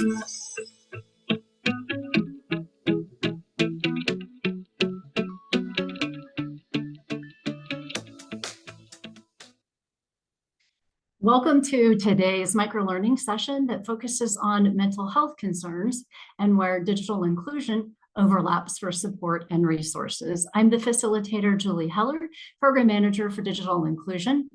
Welcome to today's microlearning session that focuses on mental health concerns and where digital inclusion overlaps for support and resources. I'm the facilitator, Julie Heller, Program Manager for Digital Inclusion.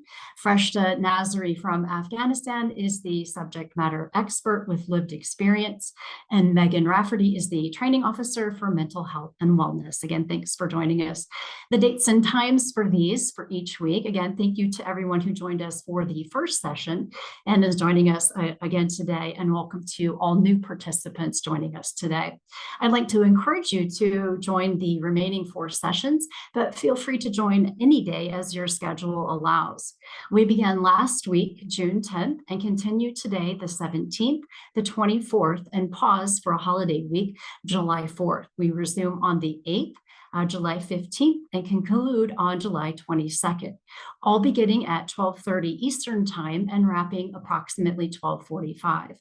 Freschta Naseri from Afghanistan is the subject matter expert with lived experience, and Megan Rafferty is the Training Officer for Mental Health and Wellness. Again, thanks for joining us. The dates and times for these for each week. Again, thank you to everyone who joined us for the first session and is joining us again today, and welcome to all new participants joining us today. I'd like to encourage you to join the remaining 4 sessions, but feel free to join any day as your schedule allows. We began last week, June 10th, and continue today, the 17th, the 24th, and pause for a holiday week, July 4th. We resume on the 8th, July 15th, and conclude on July 22nd, all beginning at 12:30 Eastern Time and wrapping approximately 12:45.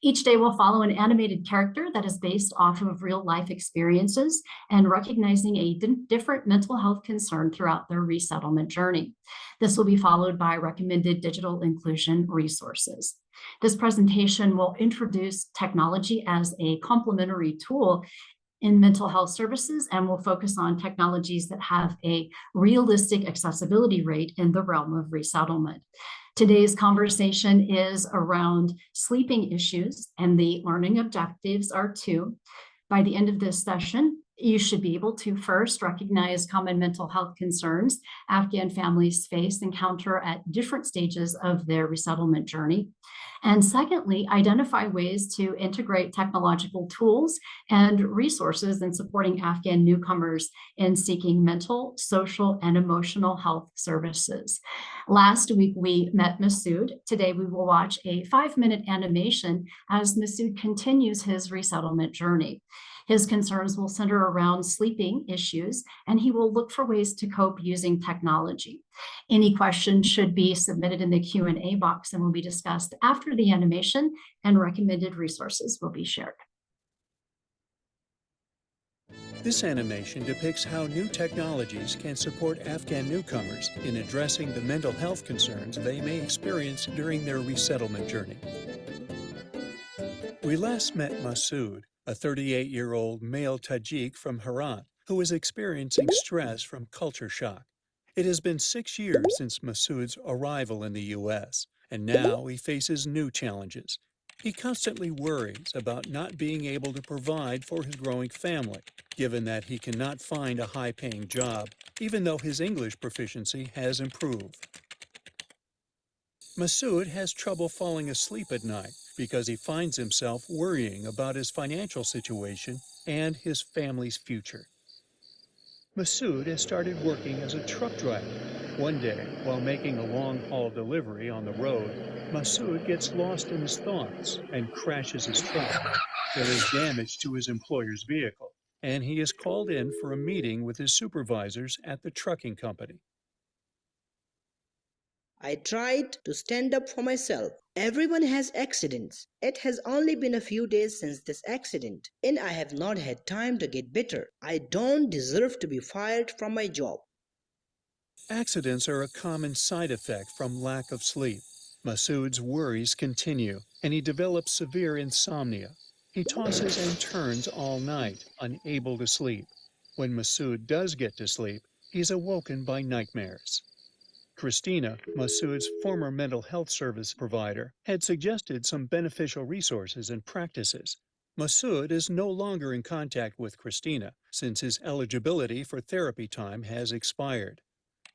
Each day will follow an animated character that is based off of real life experiences and recognizing a different mental health concern throughout their resettlement journey. This will be followed by recommended digital inclusion resources. This presentation will introduce technology as a complementary tool in mental health services and will focus on technologies that have a realistic accessibility rate in the realm of resettlement. Today's conversation is around sleeping issues, and the learning objectives are 2. By the end of this session, you should be able to first recognize common mental health concerns Afghan families face and encounter at different stages of their resettlement journey. And secondly, identify ways to integrate technological tools and resources in supporting Afghan newcomers in seeking mental, social, and emotional health services. Last week, we met Masood. Today, we will watch a 5-minute animation as Masood continues his resettlement journey. His concerns will center around sleeping issues, and he will look for ways to cope using technology. Any questions should be submitted in the Q&A box and will be discussed after the animation, and recommended resources will be shared. This animation depicts how new technologies can support Afghan newcomers in addressing the mental health concerns they may experience during their resettlement journey. We last met Masood, a 38-year-old male Tajik from Herat who is experiencing stress from culture shock. It has been 6 years since Masood's arrival in the U.S., and now he faces new challenges. He constantly worries about not being able to provide for his growing family, given that he cannot find a high-paying job, even though his English proficiency has improved. Masood has trouble falling asleep at night because he finds himself worrying about his financial situation and his family's future. Masood has started working as a truck driver. One day, while making a long-haul delivery on the road, Masood gets lost in his thoughts and crashes his truck. There is damage to his employer's vehicle, and he is called in for a meeting with his supervisors at the trucking company. I tried to stand up for myself. Everyone has accidents. It has only been a few days since this accident, and I have not had time to get better. I don't deserve to be fired from my job. Accidents are a common side effect from lack of sleep. Masood's worries continue, and he develops severe insomnia. He tosses and turns all night, unable to sleep. When Masood does get to sleep, he's awoken by nightmares. Christina, Masood's former mental health service provider, had suggested some beneficial resources and practices. Masood is no longer in contact with Christina since his eligibility for therapy time has expired.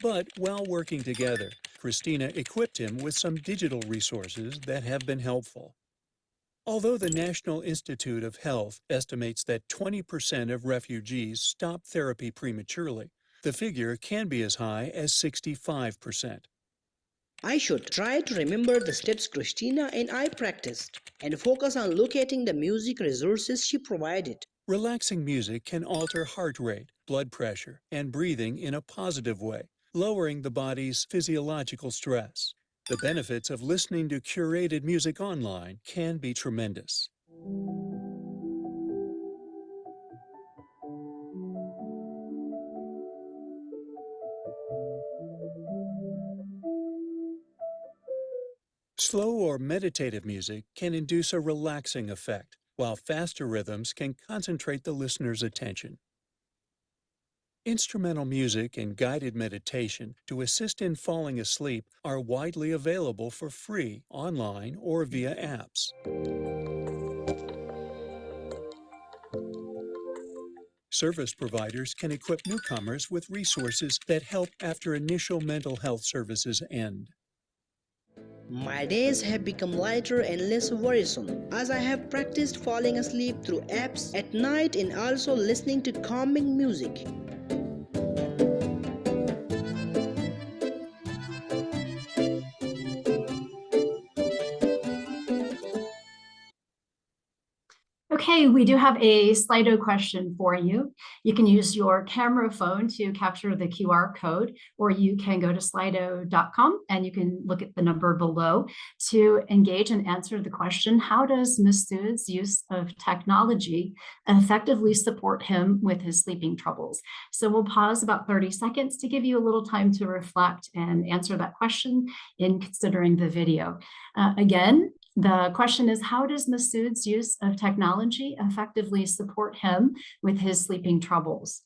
But while working together, Christina equipped him with some digital resources that have been helpful. Although the National Institute of Health estimates that 20% of refugees stop therapy prematurely, the figure can be as high as 65%. I should try to remember the steps Christina and I practiced and focus on locating the music resources she provided. Relaxing music can alter heart rate, blood pressure, and breathing in a positive way, lowering the body's physiological stress. The benefits of listening to curated music online can be tremendous. Slow or meditative music can induce a relaxing effect, while faster rhythms can concentrate the listener's attention. Instrumental music and guided meditation to assist in falling asleep are widely available for free online or via apps. Service providers can equip newcomers with resources that help after initial mental health services end. My days have become lighter and less worrisome as I have practiced falling asleep through apps at night and also listening to calming music. Okay, we do have a Slido question for you. You can use your camera phone to capture the QR code, or you can go to slido.com and you can look at the number below to engage and answer the question, how does Masood's use of technology effectively support him with his sleeping troubles? So we'll pause about 30 seconds to give you a little time to reflect and answer that question in considering the video. Again, the question is, how does Masood's use of technology effectively support him with his sleeping troubles?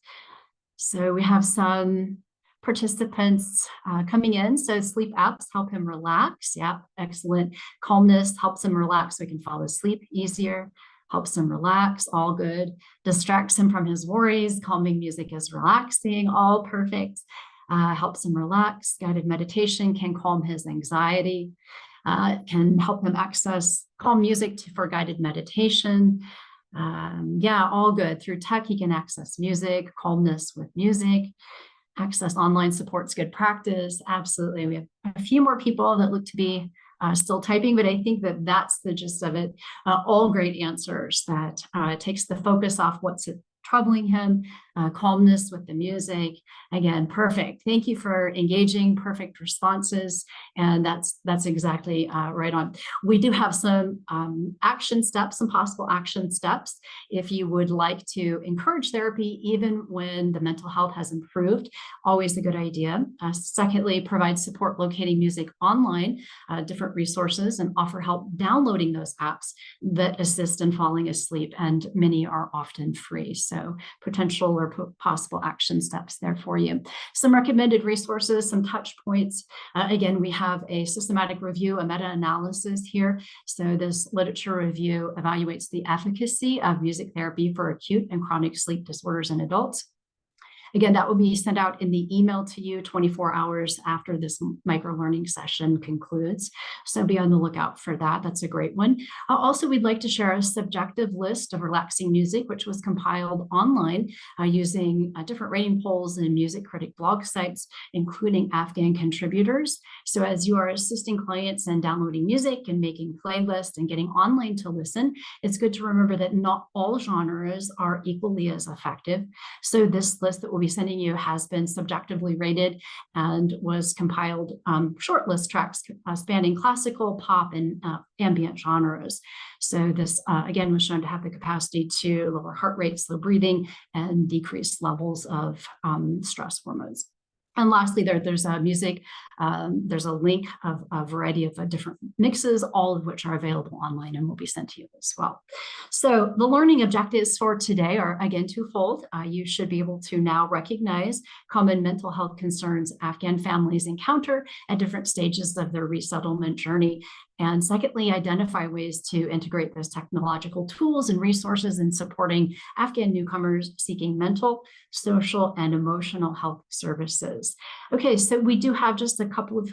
So we have some participants coming in. So sleep apps help him relax. Yeah, excellent. Calmness helps him relax so he can fall asleep easier. Helps him relax, all good. Distracts him from his worries. Calming music is relaxing, all perfect. Helps him relax. Guided meditation can calm his anxiety. Can help him access calm music for guided meditation. Yeah, all good. Through tech, he can access music, calmness with music, access online support's good practice. Absolutely. We have a few more people that look to be still typing, but I think that that's the gist of it. All great answers that takes the focus off what's troubling him, calmness with the music. Again, perfect. Thank you for engaging, perfect responses. And that's exactly right on. We do have some action steps, some possible action steps. If you would like to encourage therapy, even when the mental health has improved, always a good idea. Secondly, provide support locating music online, different resources, and offer help downloading those apps that assist in falling asleep. And many are often free. So potential or possible action steps there for you. Some recommended resources, some touch points. Again, we have a systematic review, a meta-analysis here. So this literature review evaluates the efficacy of music therapy for acute and chronic sleep disorders in adults. Again, that will be sent out in the email to you 24 hours after this micro-learning session concludes. So be on the lookout for that. That's a great one. Also, we'd like to share a subjective list of relaxing music, which was compiled online using different rating polls and music critic blog sites, including Afghan contributors. So as you are assisting clients in downloading music and making playlists and getting online to listen, it's good to remember that not all genres are equally as effective. So this list that we'll be sending you has been subjectively rated and was compiled shortlist tracks spanning classical, pop, and ambient genres. So this, again, was shown to have the capacity to lower heart rate, slow breathing, and decrease levels of stress hormones. And lastly, there's a music, there's a link of a variety of different mixes, all of which are available online and will be sent to you as well. So the learning objectives for today are, again, twofold. You should be able to now recognize common mental health concerns Afghan families encounter at different stages of their resettlement journey. And secondly, identify ways to integrate those technological tools and resources in supporting Afghan newcomers seeking mental, social, and emotional health services. Okay, so we do have just a couple of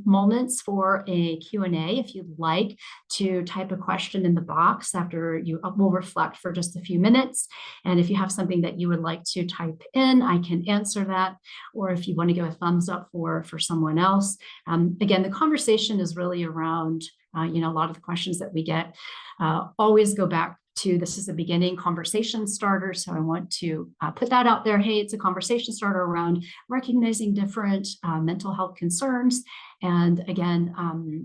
moments for a Q&A. If you'd like to type a question in the box after you, we'll reflect for just a few minutes. And if you have something that you would like to type in, I can answer that. Or if you want to give a thumbs up for someone else. Again, the conversation is really around a lot of the questions that we get always go back to, this is a beginning conversation starter. So I want to put that out there. Hey, it's a conversation starter around recognizing different mental health concerns. And again,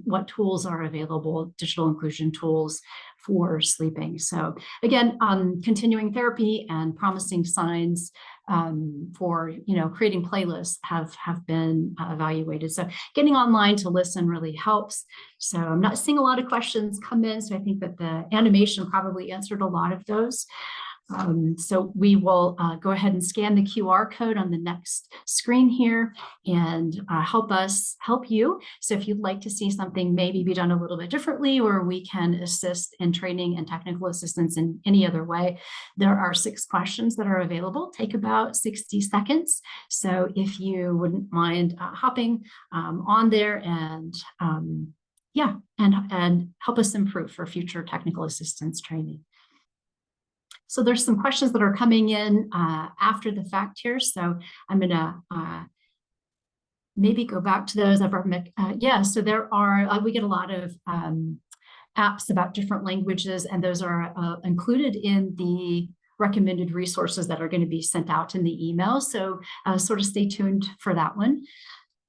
what tools are available, digital inclusion tools for sleeping. So again, continuing therapy and promising signs for creating playlists have been evaluated. So getting online to listen really helps. So I'm not seeing a lot of questions come in, so I think that the animation probably answered a lot of those. So we will go ahead and scan the QR code on the next screen here and help you. So if you'd like to see something maybe be done a little bit differently, or we can assist in training and technical assistance in any other way, there are 6 questions that are available. Take about 60 seconds. So if you wouldn't mind hopping on there and and help us improve for future technical assistance training. So there's some questions that are coming in after the fact here. So I'm going to maybe go back to those. So there are, we get a lot of apps about different languages, and those are included in the recommended resources that are going to be sent out in the email. So sort of stay tuned for that one.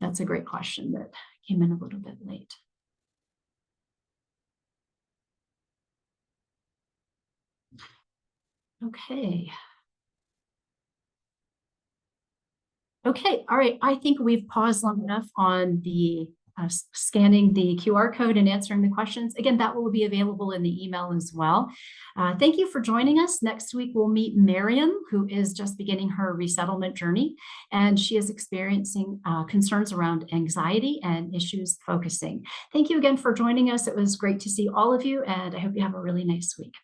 That's a great question that came in a little bit late. Okay. Okay, all right. I think we've paused long enough on the scanning the QR code and answering the questions. Again, that will be available in the email as well. Thank you for joining us. Next week, we'll meet Miriam, who is just beginning her resettlement journey, and she is experiencing concerns around anxiety and issues focusing. Thank you again for joining us. It was great to see all of you, and I hope you have a really nice week.